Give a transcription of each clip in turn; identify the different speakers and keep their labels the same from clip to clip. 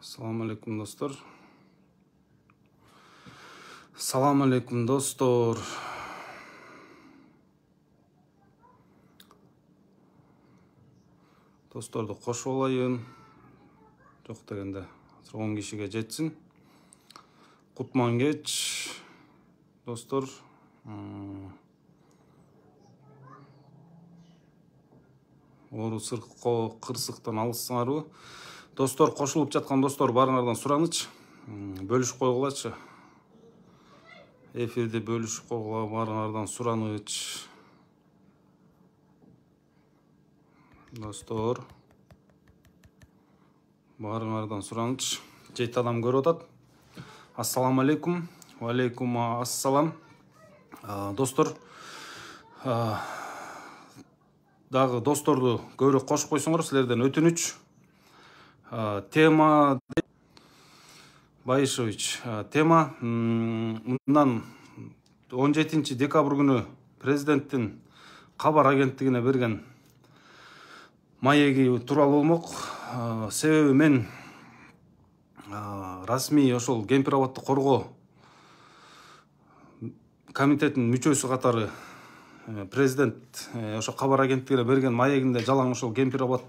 Speaker 1: Assalamu alaikum dostlar. Assalamu alaikum dostlar. Dostарды қошып алайын. Жоқ дегенде 10 кишиге жетсин. Кутман кеч. Достор, ору кырсыктан алыссыңарбы? Достор, кошулуп жаткан достор барыңардан суранычы. Бөлүшүп койгулачы. Эфирде бөлүшүп койгула барыңардан суранычы. Достор, барыңардан суранычы. 7 адам көрүп атат. Ассаламу алейкум. Ва алейкум ассалам. Достор, дагы досторду көбүрөөк кошуп койсоңор, силерден өтүнүч. Тема Байышевич. Тема мындан 17 декабрь күнү президенттин кабар агенттигине берген маеги тууралуу болмок. Себеби мен расмий ошол кемпир абадты коргоо комитетинин мүчөсү катары президент ошо кабар агенттигине берген маегинде жалаң ошол кемпир абадты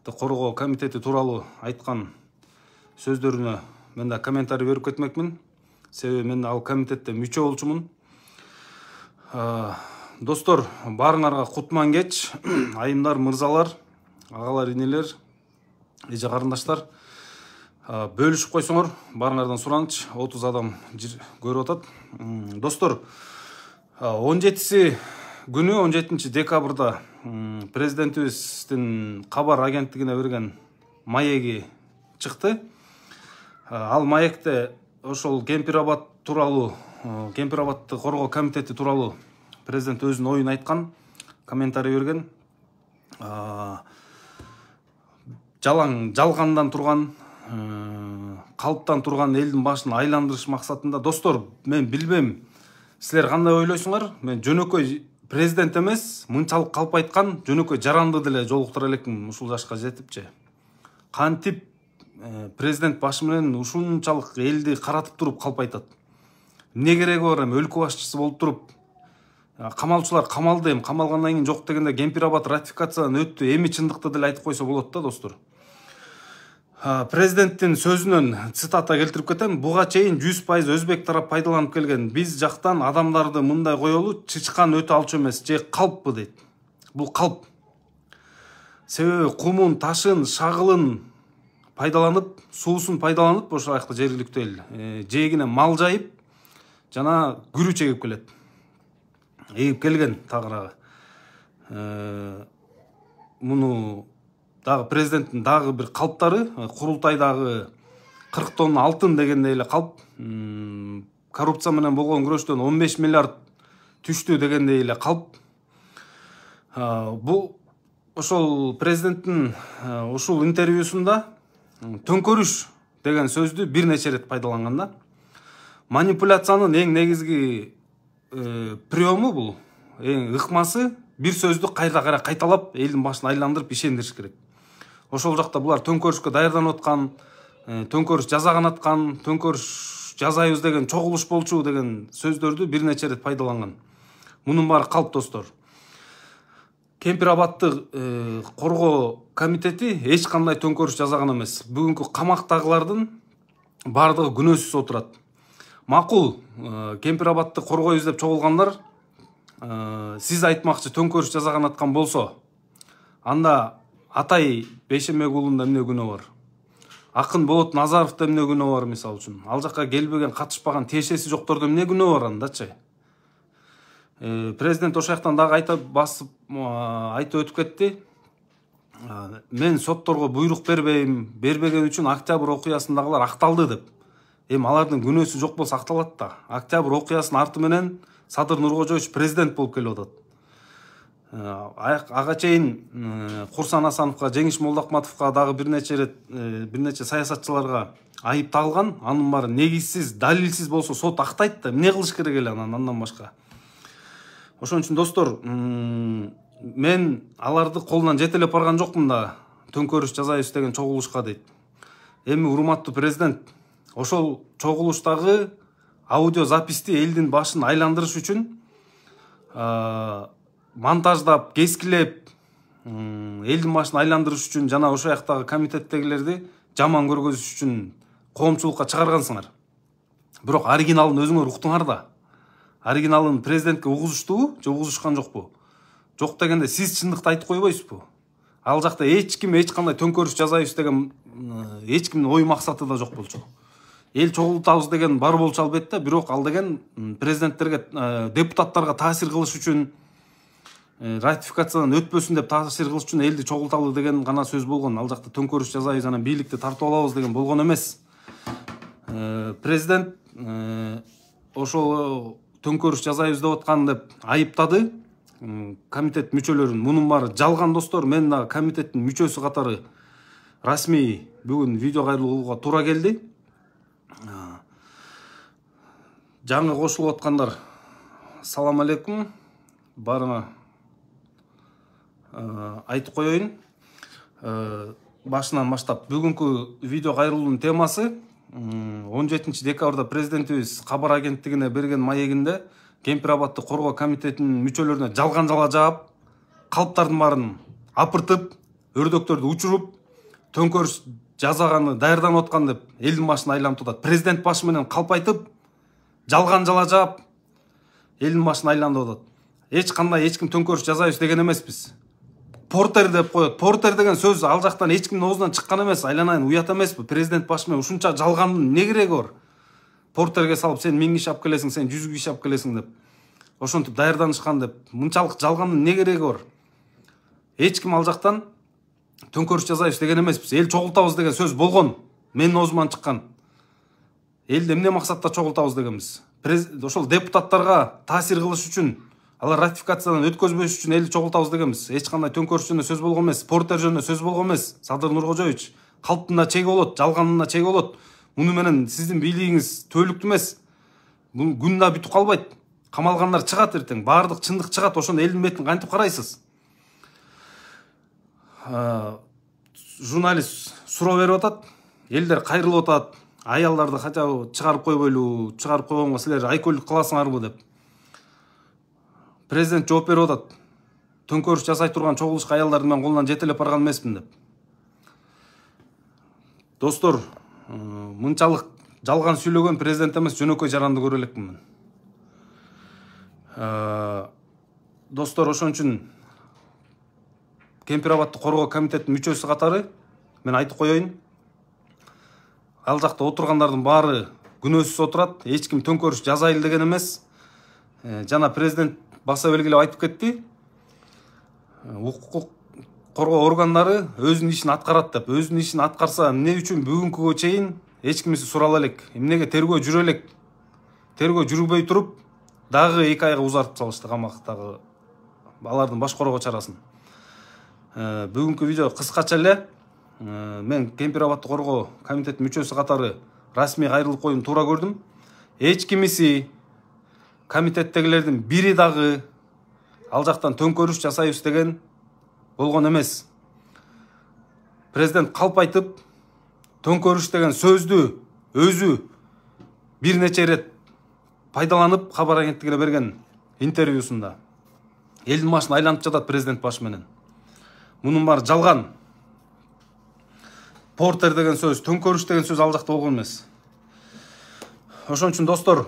Speaker 1: коргоо комитети тууралуу айткан сөздөрүнө мен да комментарий берип кетмекмин. Себеби мен ал комитетте мүчө болчумун. Достор, барыңарга кутман кеч. Айымдар, мырзалар, агалар, инелер, эже карындаштар. Бөлүшүп койсоңор, барыңардан суранычы. 30 адам көрүп атат. Достор, 17 күнү 17 декабрда президентибиздин кабар агенттигине берген маеги чыкты. Ал маекте ошол кемпир абад тууралуу, кемпир абадты коргоо комитети тууралуу президент өзүнүн оюн айткан, комментарий берген. Жалгандан турган, калыптан турган элдин башын айландырыш максатында. Достор, мен билбейм, силер кандай ойлойсуңар? Мен жөнөкөй президент эмес, мынчалык калп айткан, жөнөкөй жаранды деле жолуктура элекмин ушул жашка жетипчи. Кантип президент башы менен ушунчалык элди каратып туруп калп айтат? Эмне кереги бар? Өлкө башчысы болуп туруп, камалчылар камалды, камалгандан кийин жок дегенде кемпир абад ратификациядан өттү, эми чындыкты деле айтып койсо болот да, достор. Президенттин сөзүнөн цитата келтирип кетем. Буга чейин 100% өзбек тарап пайдаланып келген. Биз жактан адамдарды мындай коелу, чычкан өтө алчу эмес, же калппы дейт. Бул калп. Себеби кумун, ташын, шагылын пайдаланып, суусун пайдаланып, ошол аякта жергиликтүү эл жээгине мал жайып, жана күрүч эгип келет. Эгип келген тагыраагы. Муну дагы президенттин дагы бир калптары, курултайдагы 40 тонна алтын дегенде эле калп, коррупция менен болгон күрөштөн 15 миллиард түштү дегенде эле калп. Бул ошол президенттин ушул интервьюсунда төңкөрүш деген сөздү бир нече рет пайдаланган да. Манипуляциянын эң негизги приему бул, эң ыкмасы бир сөздү кайра кайталап элдин башын айландырып ишендириш керек. Ошол жакта булар төңкөрүшкө даярданып аткан, төңкөрүш жасаган аткан, төңкөрүш жасайбыз деген, чогулуш болчу деген сөздөрдү бир нече рет пайдаланган. Мунун баары калп, достор. Кемпир абадты коргоо комитети эч кандай төңкөрүш жасаган эмес. Бүгүнкү камактагылардын бардыгы күнөөсүз отурат. Макул, кемпир абадты коргойбуз деп чогулгандар, сиз айтмакчы төңкөрүш жасаган аткан болсо, анда Атай Бейшембек уулунда эмне күнөө бар? Акын Болот Назаровдо эмне күнөө бар, мисалы үчүн? Ал жакка келбеген, катышпаган, тиешеси жоктордо эмне күнөө бар андачы? Президент ошол жактан дагы айтып өтүп кетти. Мен сотторго буйрук бербеген үчүн октябрь окуясындагылар акталды деп. Эми алардын күнөөсү жок болсо акталат да. Октябрь окуясынын арты менен Садыр Нуркожоевич президент болуп келип атат. Ага чейин Курсан Асановго, Жеңиш Молдокматовго дагы бир нече саясатчыларга айып тагылган. Анын баары негизсиз, далилсиз болсо сот актайт да. Эмне кылыш керек эле андан башка? Ошон үчүн достор, мен аларды колунан жетелеп барган жокмун да, төңкөрүш жасайбыз деген чогулушка дейт. Эми урматтуу президент, ошол чогулуштагы аудио записти элдин башын айландырыш үчүн монтаждап, кескилеп, элдин башын айландырыш үчүн жана ошол жактагы комитеттегилерди жаман көргөзүш үчүн коомчулукка чыгаргансыңар. Бирок оригиналын өзүңөр уктуңар да. Оригиналын президентке угузуштубу же угузушкан жокпу? Жок дегенде сиз чындыкты айтып койбойсузбу? Ал жакта эч ким эч кандай төңкөрүш жасайбыз деген эч кимдин ой максаты да жок болчу. Эл чогултабыз деген бар болчу албетте, бирок ал деген президенттерге, депутаттарга таасир кылыш үчүн, ратификациядан өтпөсүн деп таасир кылыш үчүн элди чогулталы деген гана сөз болгон. Ал жакта төңкөрүш жасайбыз, анан бийликти тартып алабыз деген болгон эмес. Президент ошол төңкөрүш жасайбыз деп аткан деп айыптады комитет мүчөлөрүн. Мунун баары жалган достор. Мен да комитеттин мүчөсү катары расмий бүгүн видео кайрылууга туура келди. Жаңы кошулуп аткандар, салам алейкум. Барыңа айтып коеюн. Башынан баштап бүгүнкү видео кайрылуунун темасы 17 декабрда президентибиз кабар агенттигине берген маегинде Кемпир абадты коргоо комитетинин мүчөлөрүнө жалган жала жаап, калптардын баарын апыртып, өрдөктөрдү учуруп, төңкөрүш жасаганы даярданып аткан деп элдин башын айлантып атат. Президент башы менен калп айтып, жалган жала жаап, элдин башын айлантып атат. Эч кандай эч ким төңкөрүш жасайбыз деген эмеспиз. Портер деп коет. Портер деген сөз ал жактан эч кимдин оозунан чыккан эмес. Айланайын, уят эмеспи? Президент башы менен ушунча жалгандын эмне кереги бар? Портерге салып, сен 1000 киши алып келесиң, сен 100 киши алып келесиң деп. Ошентип даярданышкан деп. Мынчалык жалгандын эмне кереги бар? Эч ким ал жактан төңкөрүш жасайбыз деген эмеспиз. Эл чогултабыз деген сөз болгон. Менин оозуман чыккан. Элди эмне максатта чогултабыз дегенбиз? Ошол депутаттарга таасир кылыш үчүн, алар ратификациядан өткөзбөш үчүн элди чогултабыз дегенбиз. Эч кандай төңкөрүш жөнүндө сөз болгон эмес. Портер жөнүндө сөз болгон эмес. Садыр Нуркожоевич, калптын да чеги болот, жалгандын да чеги болот. Муну менен сиздин бийлигиңиз түбөлүктүү эмес. Бул күн да бүтүп калбайт. Камалгандар чыгат эртең, баардык чындык чыгат. Ошондо элдин бетин кантип карайсыз? Журналист суроо берип атат. Элдер кайрылып атат. Аялдарды хотя бы чыгарып койбойлу, чыгарып койгонго силер айкөлдүк кыласыңарбы деп. Президент жооп берип атат. Төңкөрүш жасай турган чогулушка аялдарды мен колунан жетелеп барган эмесмин деп. Достор, мынчалык жалган сүйлөгөн президент эмес, жөнөкөй жаранды көрө элекмин мен. Достор, ошон үчүн Кемпир абадты коргоо комитетинин мүчөсү катары мен айтып коеюн. Ал жакта отургандардын баары күнөөсүз отурат. Эч ким төңкөрүш жасайлы деген эмес. Жана президент баса белгилеп айтып кетти. Укук коргоо органдары өзүнүн ишин аткарат деп. Өзүнүн ишин аткарса, эмне үчүн бүгүнкүгө чейин эч кимиси сурала элек? Эмнеге тергөө жүрө элек? Тергөө жүрбөй туруп, дагы 2 айга узартып салышты камактагы алардын баш коргоо чарасын. Бүгүнкү видео кыскача эле. Мен Кемпир абадты коргоо комитетинин мүчөсү катары расмий кайрылып коюуну туура көрдүм. Эч кимиси комитеттегилердин бири дагы ал жактан төңкөрүш жасайбыз деген болгон эмес. Президент калп айтып, төңкөрүш деген сөздү өзү бир нече рет пайдаланып кабар агенттигине берген интервьюсунда. Элдин башын айлантып жатат президент башы менен. Мунун баары жалган. Портер деген сөз, төңкөрүш деген сөз ал жакта болгон эмес. Ошон үчүн достор,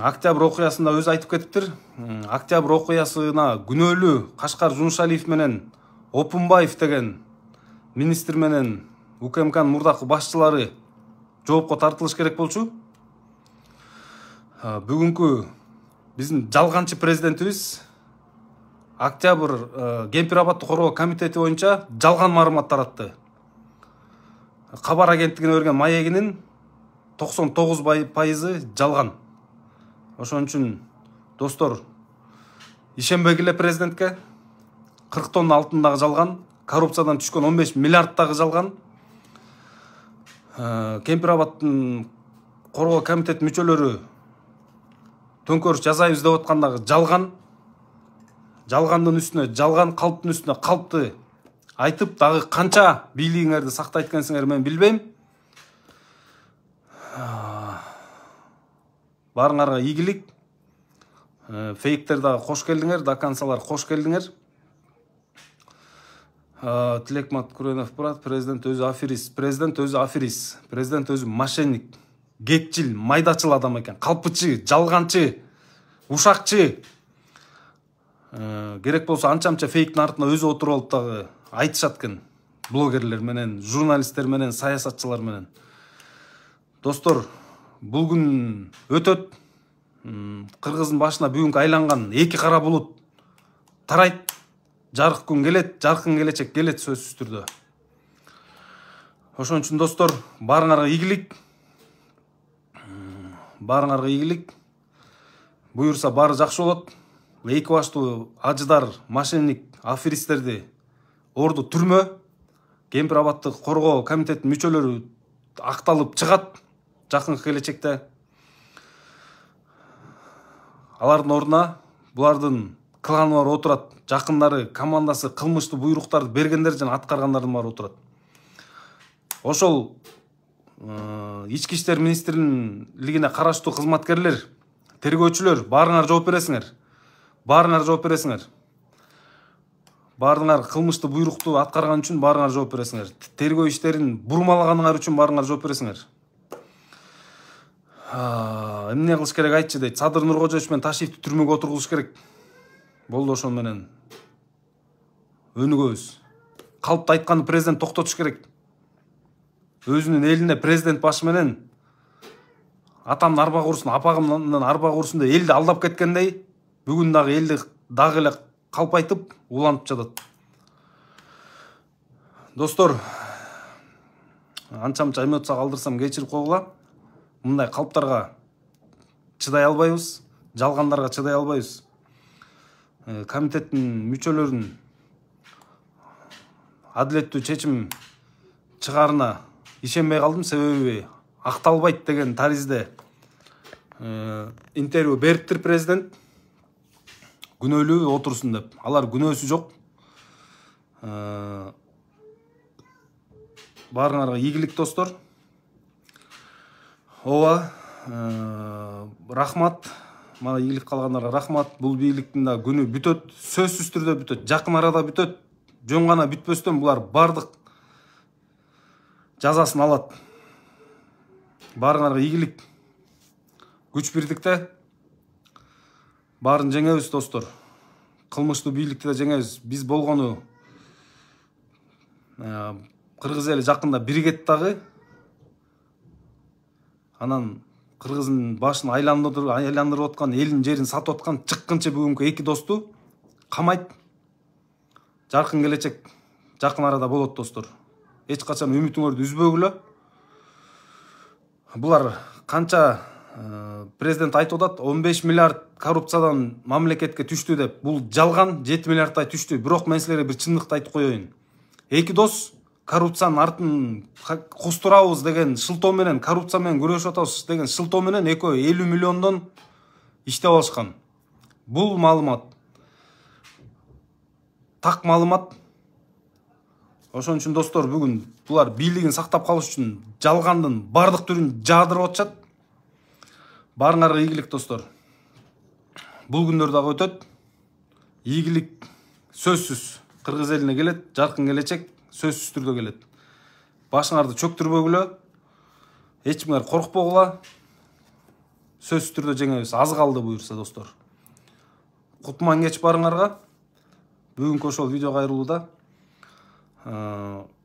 Speaker 1: октябрь окуясында өзү айтып кетиптир. Октябрь окуясына күнөөлүү Кашкар Жунушалиев менен Опунбаев деген министр менен УКМКнын мурдакы башчылары жоопко тартылыш керек болчу. Бүгүнкү биздин жалганчы президентибиз октябрь Кемпир абадты коргоо комитети боюнча жалган маалымат таратты. Кабар агенттигине берген маегинин 99% жалган. Ошон үчүн достор, ишенбегиле президентке. 40 тонна алтын дагы жалган, коррупциядан түшкөн 15 миллиард дагы жалган. Кемпир абадтын коргоо комитет мүчөлөрү төңкөрүш жасайбыз деп аткандагы жалган. Жалгандын үстүнө жалган, калптын үстүнө калпты айтып, дагы канча бийлигиңерди сактайт экенсиңер мен билбейм. Баарыңарга ийгилик. Фейктер дагы кош келдиңер, дакансалар кош келдиңер. Тилекмат Куренов брат, президент өзү аферист, президент өзү мошенник, кетчил, майдачыл адам экен, калпычы, жалганчы, ушакчы. Керек болсо анча фейктин артына өзү отуруп алып дагы айтышат экен. Блогерлер менен, журналисттер менен, саясатчылар менен. Достор, бул күн өтөт. Кыргыздын башына бүгүнкү айланган эки кара булут тарайт. Жарык күн келет, жаркын келечек келет сөзсүз түрдө. Ошон үчүн достор, баарыңарга ийгилик. Буюрса баары жакшы болот. Эки баштуу ажыдар, мошенник, аферисттерди орду түрмө, Кемпир абадтык коргоо комитетинин мүчөлөрү акталып чыгат жакынкы келечекте. Алардын ордуна булардын кылганы бар отурат. Жакындары, командасы кылмыштуу буйруктарды бергендер жана аткаргандардын баары отурат. Ошол ички иштер министрлигине караштуу кызматкерлер, тергөөчүлөр, баарыңар жооп бересиңер. Баарыңар кылмыштуу буйрукту аткарган үчүн баарыңар жооп бересиңер. Тергөө иштерин бурмалаганыңар үчүн баарыңар жооп бересиңер. Эмне кылыш керек айтчы дейт. Садыр Нуркожоевич менен Ташиевди түрмөгө отургузуш керек. Болду ошол менен өнүгөбүз. Калпты айтканды президент токтотуш керек. Өзүнүн элине президент башы менен атамдын арба курсун, апагымдын арба курсун деп элди алдап кеткендей, бүгүн дагы элди дагы эле калп айтып уланып жатат. Достор, анча-мынча эмоция калтырсам кечирип койгула. Мындай калптарга чыдай албайбыз, жалгандарга чыдай албайбыз. Комитеттин мүчөлөрүнүн адилеттүү чечим чыгарына ишенбей калдым, себеби акталбайт деген таризде интервью бериптир президент. Күнөөлүү отурсун деп. Алар күнөөсү жок. Баарыңарга ийгилик достор. Ооба, рахмат. Мага ийгилик калгандарга рахмат. Бул бийликтин да күнү бүтөт, сөзсүз түрдө бүтөт, жакын арада бүтөт. Жөн гана бүтпөстөн булар бардык жазасын алат. Баарыңарга ийгилик. Күч бирдикте баарын жеңебиз достор. Кылмыштуу бийликти да жеңебиз. Биз болгону кыргыз эли жакында биригет дагы. Анан кыргыздын башын айландырып аткан, элин жерин сатып аткан чыккынчы бүгүнкү эки досту камайт. Жаркын келечек жакын арада болот достор. Эч качан үмүтүңөрдү үзбөгүлө. Булар канча президент айтып атат, 15 миллиард коррупциядан мамлекетке түштү деп. Бул жалган, 7 миллиардтай түштү. Бирок мен силерге бир чындыкты айтып коеюн. Эки дос коррупциянын артын кустурабыз деген шылтоо менен, коррупция менен күрөшүп атабыз деген шылтоо менен экөө 50 миллиондон иштеп алышкан. Бул маалымат так маалымат. Ошон үчүн достор, бүгүн булар бийлигин сактап калыш үчүн жалгандын бардык түрүн жаадырып атышат. Баарыңарга ийгилик достор. Бул күндөр дагы өтөт. Ийгилик сөзсүз кыргыз элине келет, жаркын келечек сөзсүз түрдө келет. Башыңарды чөктүрбөгүлө, эч кимге коркпогула. Сөзсүз түрдө жеңебиз. Аз калды буюрса достор. Кутман кеч барыңарга. Бүгүнкү ошол видео кайрылууда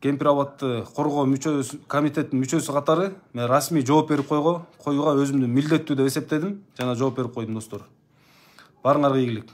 Speaker 1: Кемпир абадты коргоо комитеттин мүчөсү катары мен расмий жооп берип коюуга өзүмдү милдеттүү деп эсептедим жана жооп берип койдум достор. Баарыңарга ийгилик.